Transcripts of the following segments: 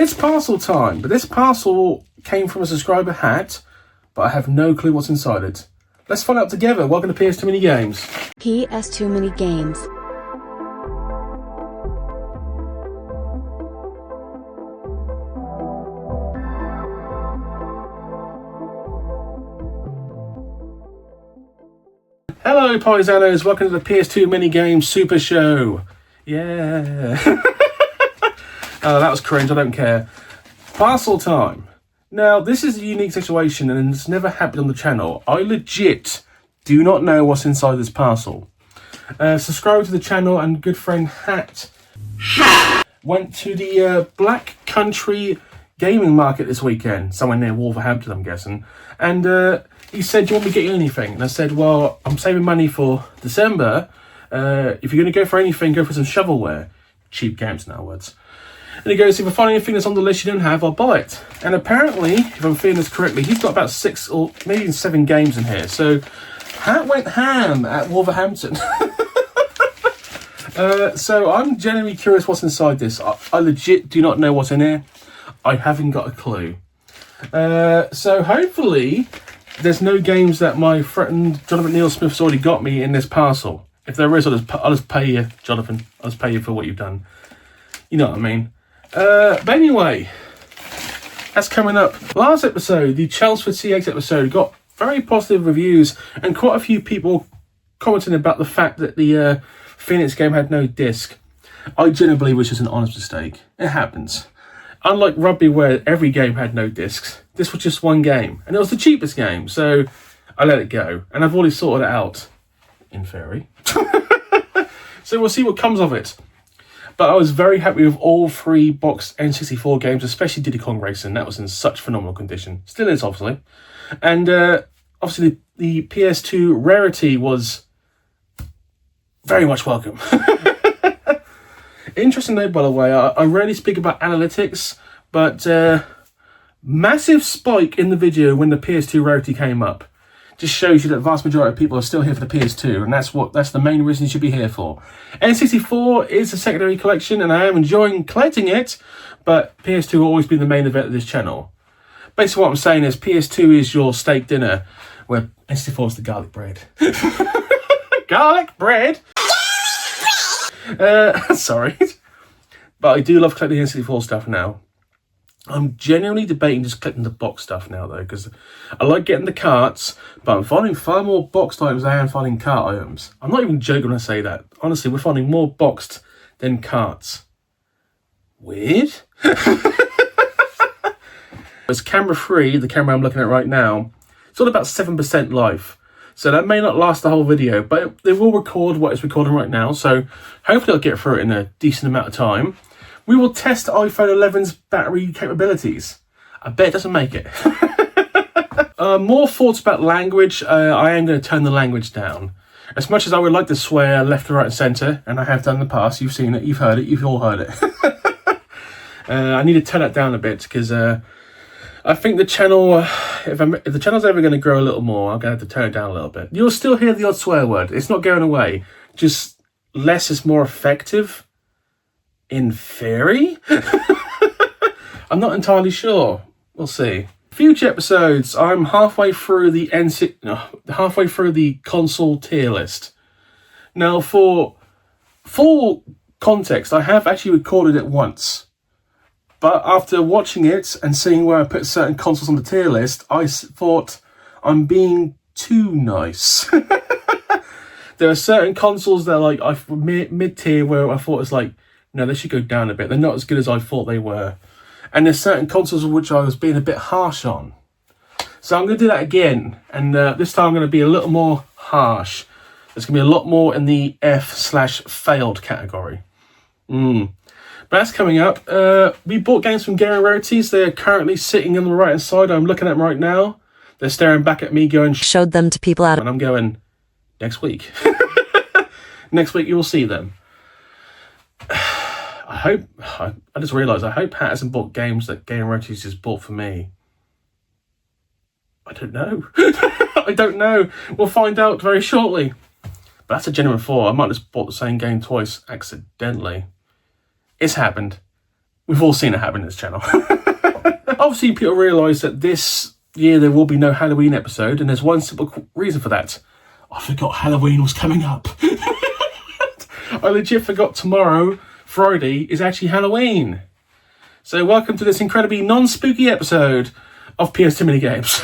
It's parcel time, but this parcel came from a subscriber hat, but I have no clue what's inside it. Let's find out together. Welcome to PS2 Mini Games. PS2 Mini Games. Hello, Paisanos. Welcome to the PS2 Mini Games Super Show. Yeah. Oh, that was cringe. I don't care. Parcel time. Now, this is a unique situation and it's never happened on the channel. I legit do not know what's inside this parcel. Subscribe to the channel and good friend Hat went to the Black Country gaming market this weekend, somewhere near Wolverhampton, I'm guessing. And he said, do you want me to get you anything? And I said, well, I'm saving money for December. If you're going to go for anything, go for some shovelware. Cheap games, in other words. And he goes, if I find anything that's on the list you don't have, I'll buy it. And apparently, if I'm feeling this correctly, he's got about 6 or maybe even 7 games in here. So, Hat went ham at Wolverhampton. So, I'm genuinely curious what's inside this. I legit do not know what's in here. I haven't got a clue. So, hopefully, there's no games that my friend Jonathan Neil Smith's already got me in this parcel. If there is, I'll just pay you, Jonathan. I'll just pay you for what you've done. You know what I mean. But anyway, that's coming up. Last episode, the Chelmsford CX episode, got very positive reviews and quite a few people commenting about the fact that the Phoenix game had no disc. I genuinely believe it was just an honest mistake. It happens. Unlike Rugby, where every game had no discs, this was just one game. And it was the cheapest game, so I let it go. And I've already sorted it out, in theory. So we'll see what comes of it. But I was very happy with all 3 boxed N64 games, especially Diddy Kong Racing. That was in such phenomenal condition. Still is, obviously. And obviously the PS2 rarity was very much welcome. Interesting note, by the way, I rarely speak about analytics, but massive spike in the video when the PS2 rarity came up. Just shows you that the vast majority of people are still here for the PS2, and that's the main reason you should be here for. N64 is a secondary collection, and I am enjoying collecting it, but PS2 will always be the main event of this channel. Basically what I'm saying is PS2 is your steak dinner, where N64 is the garlic bread. Garlic bread! Sorry. But I do love collecting N64 stuff now. I'm genuinely debating just collecting the box stuff now, though, because I like getting the carts, but I'm finding far more boxed items than I am finding cart items. I'm not even joking when I say that. Honestly, we're finding more boxed than carts. Weird. It's camera 3, the camera I'm looking at right now. It's all about 7% life. So that may not last the whole video, but it will record what it's recording right now. So hopefully I'll get through it in a decent amount of time. We will test iPhone 11's battery capabilities. I bet it doesn't make it. More thoughts about language. I am going to turn the language down. As much as I would like to swear left, right and centre, and I have done in the past, you've seen it, you've heard it, you've all heard it. I need to turn that down a bit because I think the channel, if the channel's ever going to grow a little more, I'm going to have to turn it down a little bit. You'll still hear the odd swear word. It's not going away. Just less is more effective. In theory? I'm not entirely sure. We'll see. Future episodes. I'm halfway through the halfway through the console tier list. Now, for full context, I have actually recorded it once. But after watching it and seeing where I put certain consoles on the tier list, I thought I'm being too nice. There are certain consoles that are like mid-tier where I thought it's like, no, they should go down a bit. They're not as good as I thought they were. And there's certain consoles which I was being a bit harsh on. So I'm going to do that again. And this time I'm going to be a little more harsh. There's going to be a lot more in the F/failed category. But that's coming up. We bought games from Gaming Rarities. They're currently sitting on the right-hand side. I'm looking at them right now. They're staring back at me going... Showed them to people out. And I'm going, next week. Next week you will see them. I just realised, I hope Pat hasn't bought games that Gaming Rarities just bought for me. I don't know. I don't know. We'll find out very shortly. But that's a genuine thought. I might have just bought the same game twice accidentally. It's happened. We've all seen it happen in this channel. Obviously, people realise that this year there will be no Halloween episode, and there's one simple reason for that. I forgot Halloween was coming up. I legit forgot tomorrow, Friday, is actually Halloween. So welcome to this incredibly non-spooky episode of PS2 Mini Games.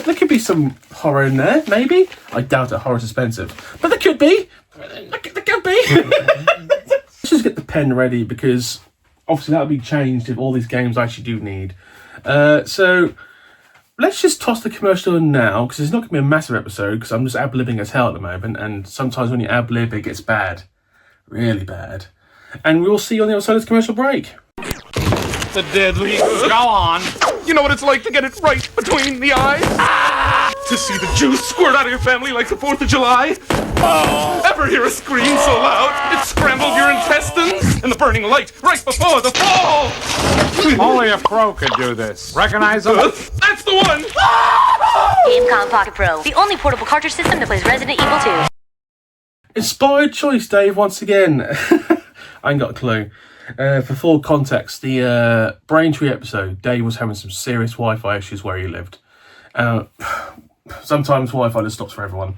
There could be some horror in there, maybe. I doubt that horror's expensive, but there could be. There could be. Let's just get the pen ready, because obviously that'll be changed if all these games I actually do need. So let's just toss the commercial in now, because it's not going to be a massive episode, because I'm just ad-libbing as hell at the moment, and sometimes when you ad-lib, it gets bad. Really bad. And we'll see you on the other side of this commercial break. The deadly. Go on. You know what it's like to get it right between the eyes? Ah! To see the juice squirt out of your family like the 4th of July? Oh! Ever hear a scream so loud it scrambled your intestines? And the burning light right before the fall? Only a pro could do this. Recognize him? That's the one! GameCom Pocket Pro, the only portable cartridge system that plays Resident Evil 2. Inspired choice, Dave, once again. I ain't got a clue. For full context, the Braintree episode, Dave was having some serious Wi-Fi issues where he lived. Sometimes Wi-Fi just stops for everyone.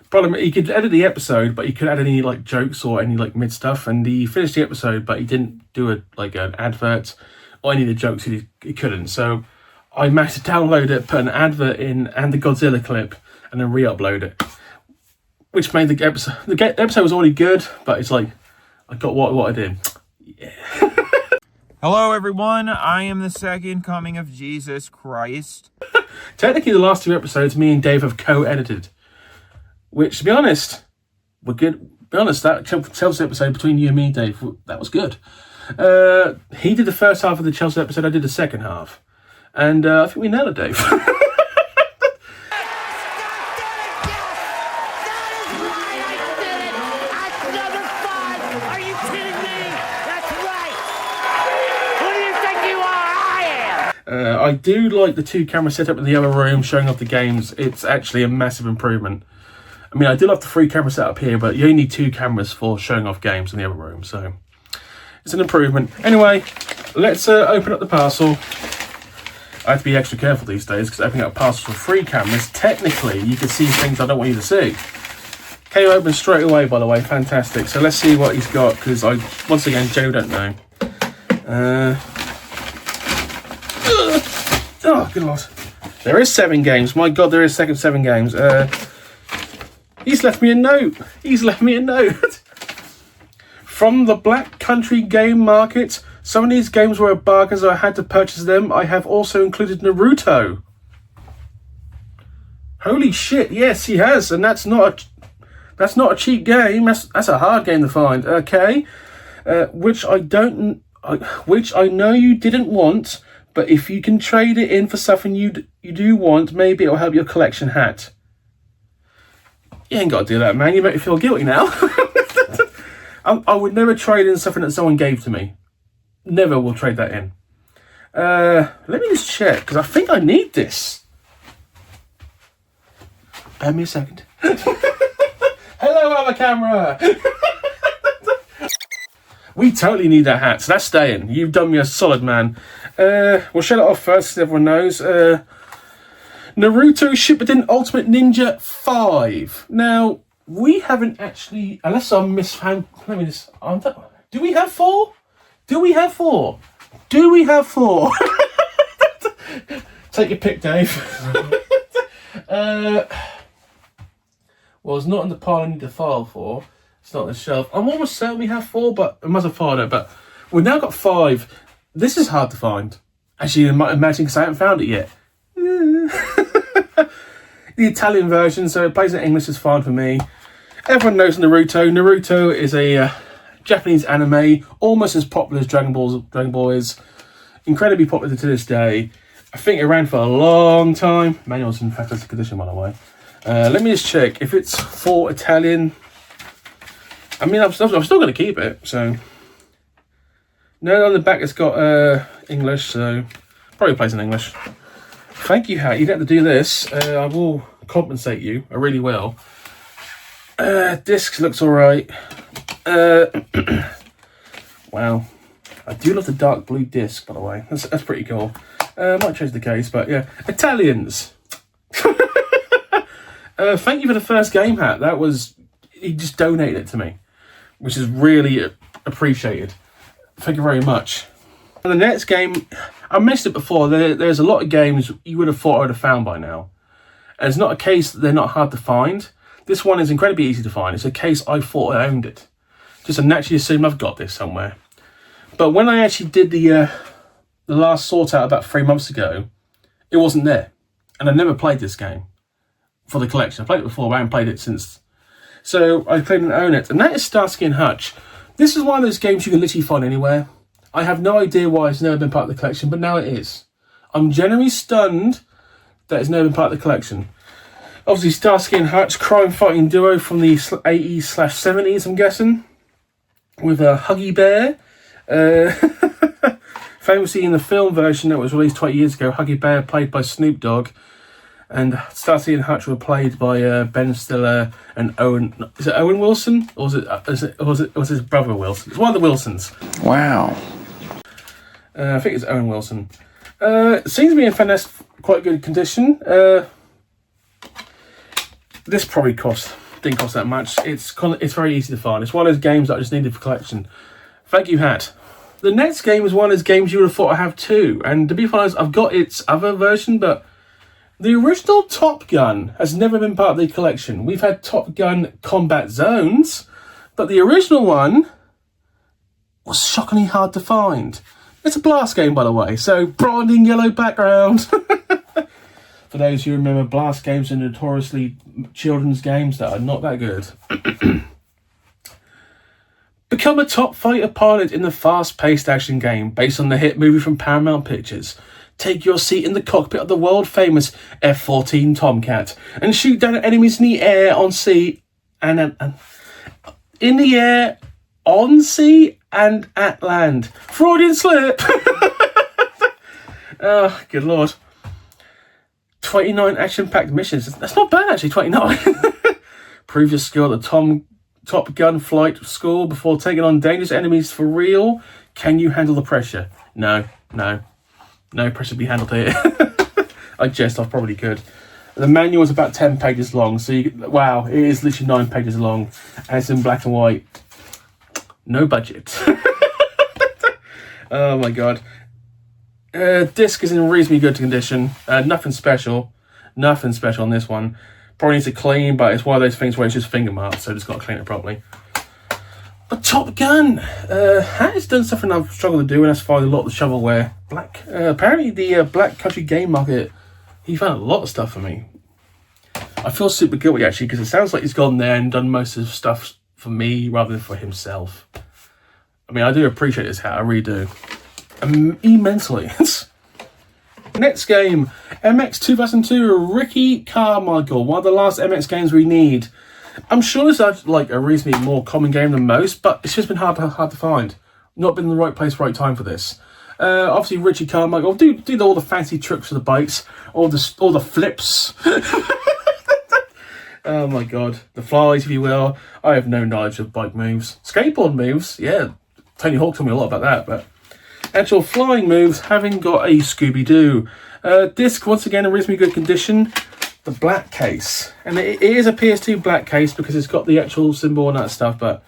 Problem, he could edit the episode, but he couldn't add any like jokes or any like mid stuff. And he finished the episode, but he didn't do an advert or any of the jokes. He couldn't. So I managed to download it, put an advert in, and the Godzilla clip, and then re-upload it, which made the episode. The episode was already good, but it's like I got what I did. Yeah. Hello, everyone. I am the second coming of Jesus Christ. Technically, the last 2 episodes, me and Dave have co-edited. Which, to be honest, were good. To be honest, that Chelsea episode between you and me, Dave, that was good. He did the first half of the Chelsea episode, I did the second half. And I think we nailed it, Dave. I do like the 2 camera setup in the other room, showing off the games. It's actually a massive improvement. I mean, I do love the 3 camera setup here, but you only need 2 cameras for showing off games in the other room, so it's an improvement. Anyway, let's open up the parcel. I have to be extra careful these days, because opening up parcels with 3 cameras, technically, you can see things I don't want you to see. Came open straight away, by the way, fantastic. So let's see what he's got, because once again, Joe don't know. Oh, good lord. There is 7 games. My god, there is 7 games. He's left me a note. From the Black Country Game Market. Some of these games were a bargain, so I had to purchase them. I have also included Naruto. Holy shit, yes, he has. And that's not a cheap game. That's a hard game to find. Okay. Which I know you didn't want. But if you can trade it in for something you do want, maybe it'll help your collection hat. You ain't got to do that, man. You make me feel guilty now. I would never trade in something that someone gave to me. Never will trade that in. Let me just check, because I think I need this. Bear me a second. Hello, other camera. We totally need that hat, so that's staying. You've done me a solid, man. We'll shut it off first, so everyone knows. Naruto Shippuden Ultimate Ninja 5. Now, we haven't actually, unless I'm misfound. Let me just. Do we have 4? Do we have 4? Take your pick, Dave. Well, it's not in the pile I need to file for. It's not on the shelf. I'm almost certain we have 4, but I must have filed it. But we've now got 5. This is hard to find. As you might imagine, because I haven't found it yet. The Italian version, so it plays in English, is fine for me. Everyone knows Naruto. Naruto is a Japanese anime, almost as popular as Dragon Ball is. Incredibly popular to this day. I think it ran for a long time. Manual's in fantastic condition, by the way. Let me just check if it's for Italian. I mean, I'm still going to keep it, so. No, on the back it's got English, so probably plays in English. Thank you, Hat. You don't have to do this. I will compensate you. I really will. Discs looks alright. Wow. I do love the dark blue disc, by the way. That's pretty cool. Might change the case, but yeah. Italians. Thank you for the first game hat. That was... He just donated it to me, which is really appreciated. Thank you very much. And the next game, I mentioned it before, there's a lot of games you would have thought I would have found by now. And it's not a case that they're not hard to find. This one is incredibly easy to find. It's a case I thought I owned it. Just I naturally assume I've got this somewhere. But when I actually did the last sort out about 3 months ago, it wasn't there. And I never played this game for the collection. I played it before, but I haven't played it since. So I played and own it. And that is Starsky and Hutch. This is one of those games you can literally find anywhere. I have no idea why it's never been part of the collection, but now it is. I'm genuinely stunned that it's never been part of the collection. Obviously, Starsky and Hutch, crime-fighting duo from the 80s/70s, I'm guessing. With a Huggy Bear. Famously in the film version that was released 20 years ago, Huggy Bear played by Snoop Dogg. And Starsky and Hutch were played by Ben Stiller and Owen... Is it Owen Wilson? Or was it his brother Wilson? It's one of the Wilsons. Wow. I think it's Owen Wilson. It seems to be in quite good condition. This probably didn't cost that much. It's very easy to find. It's one of those games that I just needed for collection. Thank you, Hat. The next game is one of those games you would have thought I have too. And to be honest, I've got its other version, but the original Top Gun has never been part of the collection. We've had Top Gun Combat Zones, but the original one was shockingly hard to find. It's a blast game, by the way, so branding yellow background. For those who remember, blast games are notoriously children's games that are not that good. Become a top fighter pilot in the fast-paced action game based on the hit movie from Paramount Pictures. Take your seat in the cockpit of the world-famous F-14 Tomcat and shoot down at enemies in the air, on sea, and in the air, on sea, and at land. Freudian slip! Oh, good lord. 29 action-packed missions. That's not bad, actually, 29. Prove your skill at the Top Gun flight school before taking on dangerous enemies for real. Can you handle the pressure? No pressure to be handled here. I probably could. The manual is about 10 pages long, so wow, it is literally 9 pages long, and it's in black and white. No budget. Oh my god. Disc is in reasonably good condition. Nothing special on this one. Probably needs to clean, but it's one of those things where it's just finger marks, so just got to clean it properly. But Top Gun has done something I've struggled to do, and that's find a lot of the shovelware. Apparently the Black Country Game Market, he found a lot of stuff for me. I feel super guilty actually, because it sounds like he's gone there and done most of the stuff for me rather than for himself. I mean, I do appreciate this hat, I really do. Immensely. Next game, MX 2002, Ricky Carmichael, one of the last MX games we need. I'm sure this is like a reasonably more common game than most, but it's just been hard to find. Not been in the right place, right time for this. Obviously, Richie Carmichael do all the fancy tricks for the bikes, all the flips. Oh my god, the flies, if you will. I have no knowledge of bike moves. Skateboard moves, yeah. Tony Hawk told me a lot about that, but actual flying moves, haven't got a Scooby-Doo. Disc, once again, in reasonably good condition. The black case. And it is a PS2 black case because it's got the actual symbol and that stuff, but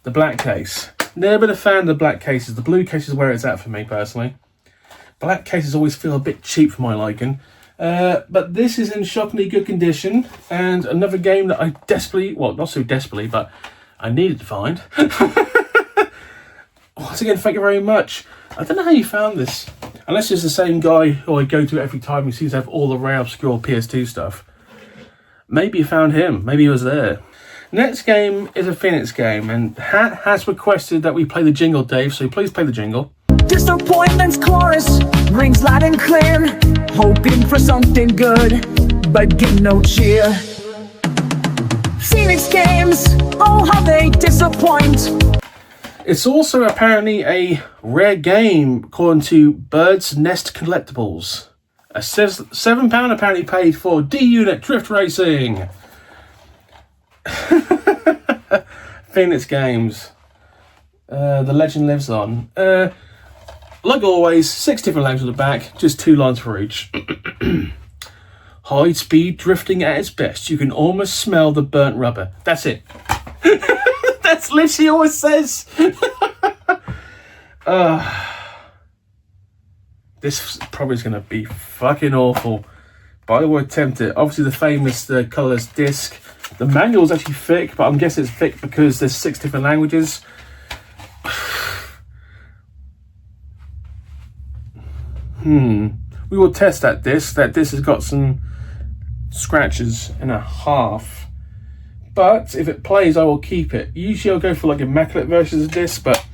the black case. Never been a fan of the black cases. The blue case is where it's at for me, personally. Black cases always feel a bit cheap for my liking. But this is in shockingly good condition. And another game that I desperately, well, not so desperately, but I needed to find. Once again, thank you very much. I don't know how you found this. Unless it's the same guy who I go to every time who seems to have all the rare obscure PS2 stuff. Maybe you found him. Maybe he was there. Next game is a Phoenix game, and Hat has requested that we play the jingle, Dave, so please play the jingle. Disappointment's chorus rings loud and clear, hoping for something good, but get no cheer. Phoenix games, oh how they disappoint. It's also apparently a rare game, according to Bird's Nest Collectibles. A £7 apparently paid for D-Unit Drift Racing. Phoenix Games. The legend lives on. Like always, 6 different languages on the back, just 2 lines for each. High speed drifting at its best. You can almost smell the burnt rubber. That's it. That's literally all it says. This probably is going to be fucking awful. But I will attempt it. Obviously, the famous colours disc. The manual is actually thick, but I'm guessing it's thick because there's 6 different languages. We will test that disc. That disc has got some scratches and a half. But if it plays, I will keep it. Usually I'll go for like immaculate versions of this, but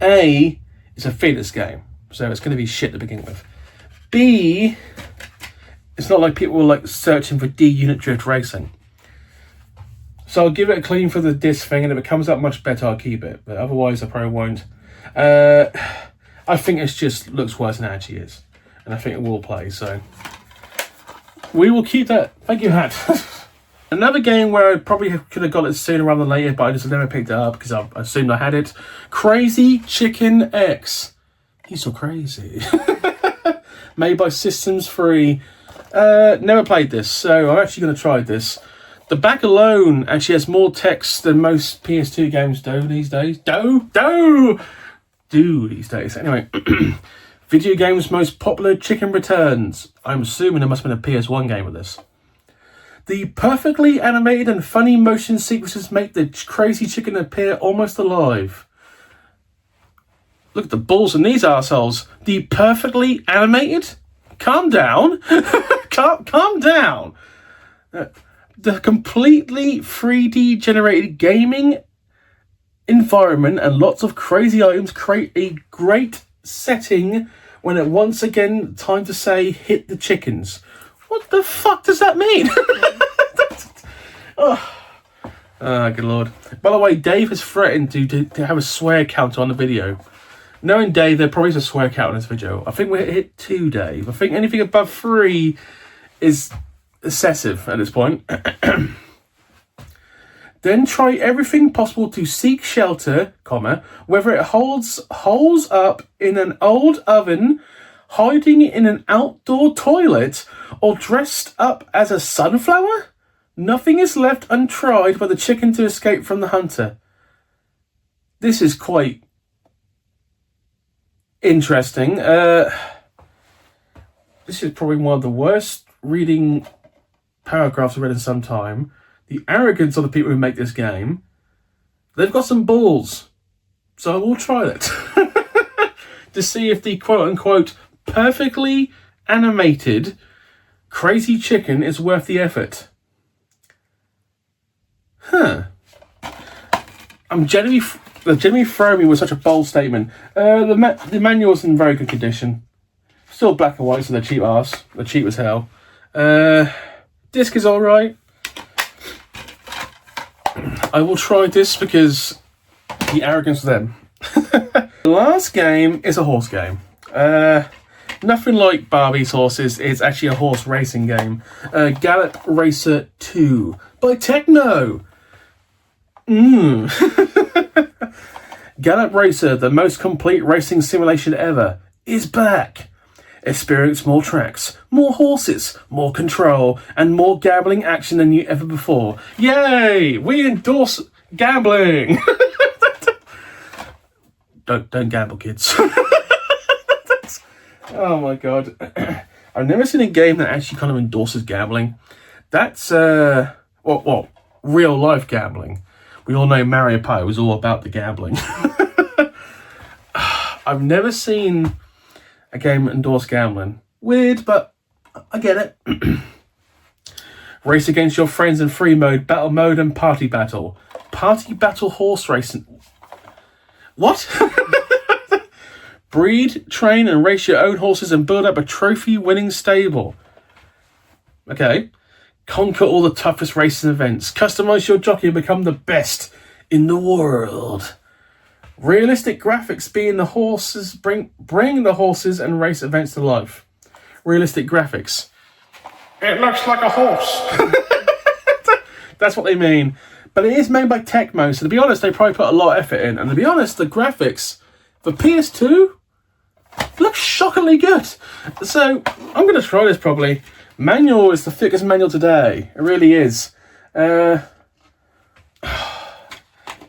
A, it's a Phoenix game, so it's going to be shit to begin with. B, it's not like people were like searching for D unit drift racing. So I'll give it a clean for the disc thing, and if it comes out much better, I'll keep it. But otherwise, I probably won't. I think it just looks worse than it actually is, and I think it will play. So we will keep that. Thank you, Hat. Another game where I probably could have got it sooner rather than later, but I just never picked it up because I assumed I had it. Crazy Chicken X. He's so crazy. Made by Systems 3. Never played this, so I'm actually going to try this. The back alone actually has more text than most PS2 games do these days. Do these days. Anyway, video games most popular chicken returns. I'm assuming there must have been a PS1 game of this. The perfectly animated and funny motion sequences make the crazy chicken appear almost alive. Look at the balls in these arseholes. The perfectly animated? Calm down. calm down. The completely 3D generated gaming environment and lots of crazy items create a great setting when it once again time to say hit the chickens. What the fuck does that mean? Good lord. By the way, Dave has threatened to have a swear count on the video. Knowing Dave, there probably is a swear count on this video. I think we hit 2, Dave. I think anything above 3 is excessive at this point. Then try everything possible to seek shelter, whether it holds holes up in an old oven, hiding in an outdoor toilet, or dressed up as a sunflower. Nothing is left untried by the chicken to escape from the hunter. This is quite interesting. This is probably one of the worst reading paragraphs I've read in some time. The arrogance of the people who make this game. They've got some balls. So I will try it. To see if the quote-unquote perfectly animated crazy chicken is worth the effort. They're generally throwing me with such a bold statement. The manual's in very good condition. Still black and white, so they're cheap ass. They're cheap as hell. Disc is alright. I will try this because the arrogance of them. The last game is a horse game. Nothing like Barbie's horses. It's actually a horse racing game. Gallop Racer 2 by Techno. Gallop Racer, the most complete racing simulation ever, is back. Experience more tracks, more horses, more control, and more gambling action than you ever before. Yay! We endorse gambling. Don't gamble, kids. Oh my god. I've never seen a game that actually kind of endorses gambling. That's well, real life gambling. We all know Mario Party was all about the gambling. I've never seen a game endorse gambling. Weird, but I get it. Race against your friends in free mode, battle mode, and party battle. Party battle horse racing. What? Breed, train, and race your own horses and build up a trophy-winning stable. Okay. Conquer all the toughest racing events. Customize your jockey and become the best in the world. Realistic graphics bring the horses and race events to life. Realistic graphics. It looks like a horse. That's what they mean. But it is made by Tecmo, so to be honest, they probably put a lot of effort in. And to be honest, the graphics for PS2 look shockingly good. So I'm going to try this probably. Manual is the thickest manual today. It really is.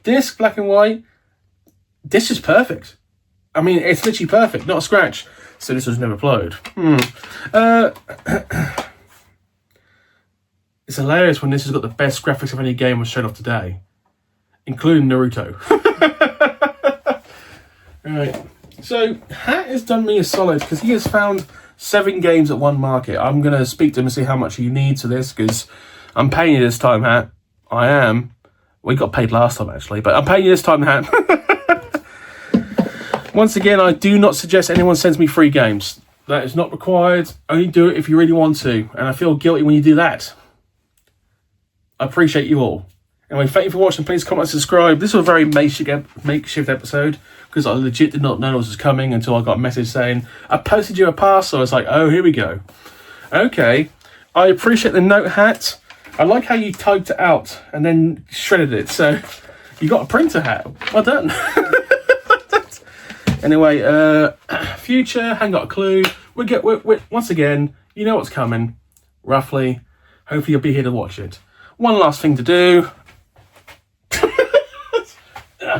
Disc, black and white. This is perfect. I mean, it's literally perfect, not a scratch. So this was never uploaded. It's hilarious when this has got the best graphics of any game was showed off today, including Naruto. Right. So Hat has done me a solid because he has found 7 games at one market. I'm going to speak to him and see how much he needs for this because I'm paying you this time, Hat. I am. We got paid last time, actually, but I'm paying you this time, Hat. Once again, I do not suggest anyone sends me free games. That is not required. Only do it if you really want to. And I feel guilty when you do that. I appreciate you all. Anyway, thank you for watching. Please comment and subscribe. This was a very makeshift episode because I legit did not know this was coming until I got a message saying, I posted you a parcel. I was like, oh, here we go. Okay. I appreciate the note, Hat. I like how you typed it out and then shredded it. So you got a printer, Hat. Well done. Anyway, future, haven't got a clue. We're, once again, you know what's coming, roughly. Hopefully you'll be here to watch it. One last thing to do.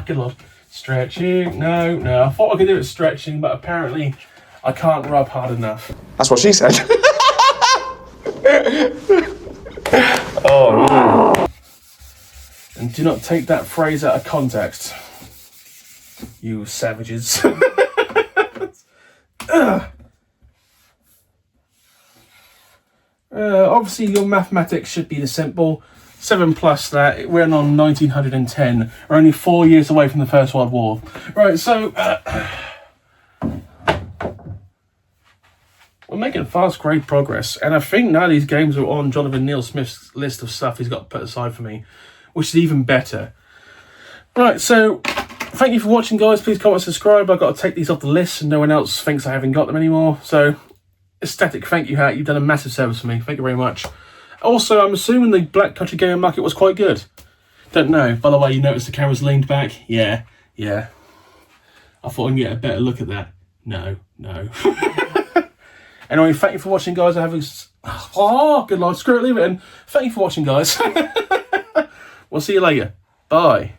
Good lord. Stretching. No. I thought I could do it stretching, but apparently I can't rub hard enough. That's what she said. Oh. And do not take that phrase out of context, you savages. Obviously your mathematics should be the simple. 7 plus that, we're on 1910. We're only 4 years away from the First World War. Right, so we're making fast, great progress. And I think now these games are on Jonathan Neil Smith's list of stuff he's got put aside for me, which is even better. Right, so thank you for watching, guys. Please comment and subscribe. I've got to take these off the list and no one else thinks I haven't got them anymore. So, ecstatic thank you, Hat. You've done a massive service for me. Thank you very much. Also, I'm assuming the Black Country Gaming market was quite good. Don't know. By the way, you notice the camera's leaned back? Yeah. I thought I can get a better look at that. No. Anyway, thank you for watching, guys. Good lord, screw it, leave it in. Thank you for watching, guys. We'll see you later. Bye.